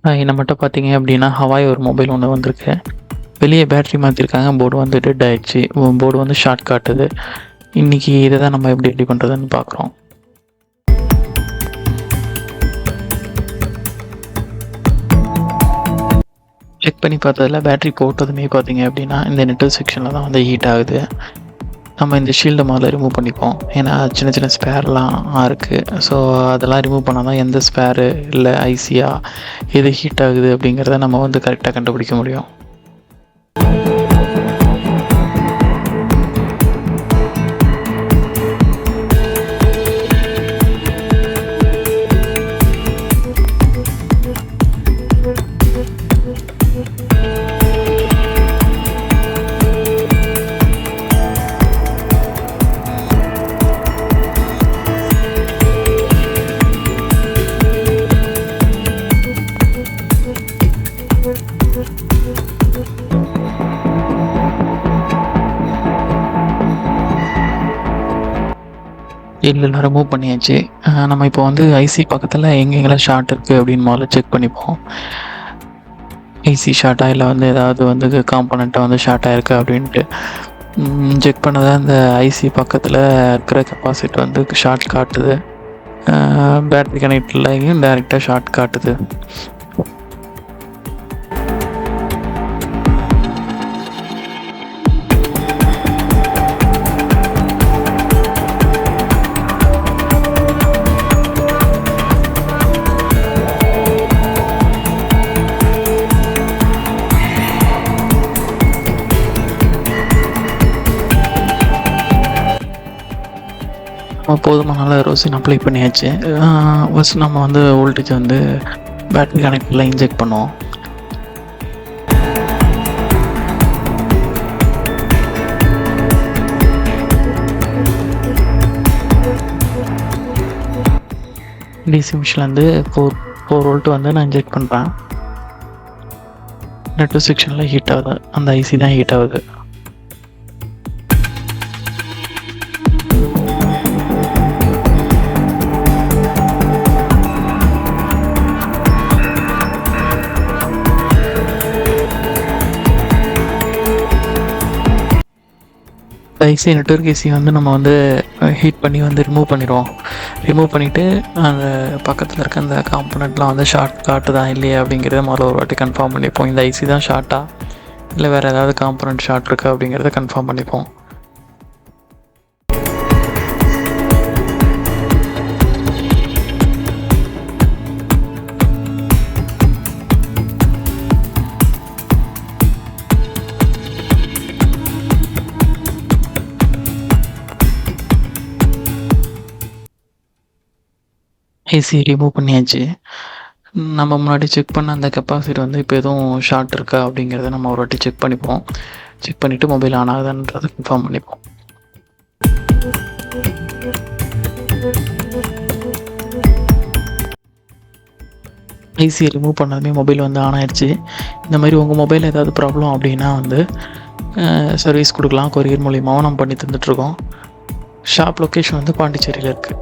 நம்மகிட்ட பார்த்தீங்க அப்படின்னா ஹவாய் ஒரு மொபைல் ஒன்று வந்திருக்கு. வெளியே பேட்டரி மாற்றிருக்காங்க. போர்டு வந்து டெட் ஆயிடுச்சு. போர்டு வந்து ஷார்ட் காட்டுது. இன்றைக்கி இதை தான் நம்ம எப்படி ரெடி பண்ணுறதுன்னு பார்க்குறோம். செக் பண்ணி பார்த்ததில் பேட்டரி போட்டதுமே பார்த்தீங்க அப்படின்னா இந்த நெட்வொர்க் செக்ஷனில் தான் வந்து ஹீட் ஆகுது. நம்ம இந்த ஷீல்டை முதல்ல ரிமூவ் பண்ணிப்போம். ஏன்னா சின்ன சின்ன ஸ்பேர்லாம் இருக்குது. ஸோ அதெல்லாம் ரிமூவ் பண்ணால் தான் எந்த ஸ்பேரு இல்லை ஐசியா எது ஹீட் ஆகுது அப்படிங்கிறத நம்ம வந்து கரெக்டாக கண்டுபிடிக்க முடியும். எல்லாம் ரிமூவ் பண்ணியாச்சு. நம்ம இப்போ வந்து ஐசி பக்கத்தில் எங்கெங்கெல்லாம் ஷார்ட் இருக்குது அப்படின்னு முதல்ல செக் பண்ணிப்போம். ஐசி ஷார்ட்டாக இல்லை வந்து ஏதாவது வந்து காம்பனண்ட்டாக வந்து ஷார்ட் ஆகிருக்கு அப்படின்ட்டு செக் பண்ணதான் இந்த ஐசி பக்கத்தில் இருக்கிற கெப்பாசிட்டி வந்து ஷார்ட் காட்டுது. பேட்டரி கனெக்ட்லையும் டைரெக்டாக ஷார்ட் காட்டுது. போதுமான அளவு ரோசின் அப்ளை பண்ணியாச்சு. ஃபஸ்ட் நம்ம வந்து வோல்டேஜ் வந்து பேட்டரி கனெக்டில் இன்ஜெக்ட் பண்ணுவோம். டிசி மிஷின்லேருந்து 4 வோல்ட் வந்து நான் இன்ஜெக்ட் பண்ணுறேன். நெட்வொர்க் செக்ஷனில் ஹீட் ஆகுது. அந்த ஐசி தான் ஹீட் ஆகுது. ஐசி நெட்வொர்க் ஏசி வந்து நம்ம வந்து ஹீட் பண்ணி வந்து ரிமூவ் பண்ணிடுவோம். ரிமூவ் பண்ணிவிட்டு அந்த பக்கத்தில் இருக்க அந்த காம்பனண்ட்லாம் வந்து ஷார்ட் காட்டுதா இல்லையா அப்படிங்கிறத முதல்ல ஒரு வாட்டி கன்ஃபார்ம் பண்ணிப்போம். இந்த ஐசி தான் ஷார்ட்டா இல்லை வேறு ஏதாவது காம்பனண்ட் ஷார்ட் இருக்கா அப்படிங்கிறத கன்ஃபார்ம் பண்ணிப்போம். ஏசி ரிமூவ் பண்ணியாச்சு. நம்ம முன்னாடி செக் பண்ண அந்த கெப்பாசிட்டி வந்து இப்போ எதுவும் ஷார்ட் இருக்கா அப்படிங்கிறத நம்ம ஒரு வாட்டி செக் பண்ணிப்போம். செக் பண்ணிவிட்டு மொபைல் ஆன் ஆகுதான்றதை கன்ஃபார்ம் பண்ணிப்போம். ஐசியை ரிமூவ் பண்ணதுமே மொபைல் வந்து ஆன் ஆயிடுச்சு. இந்த மாதிரி உங்கள் மொபைல் ஏதாவது ப்ராப்ளம் அப்படின்னா வந்து சர்வீஸ் கொடுக்கலாம். கொரியர் மூலியமாகவும் நம்ம பண்ணி தந்துட்டுருக்கோம். ஷாப் லொக்கேஷன் வந்து பாண்டிச்சேரியில் இருக்குது.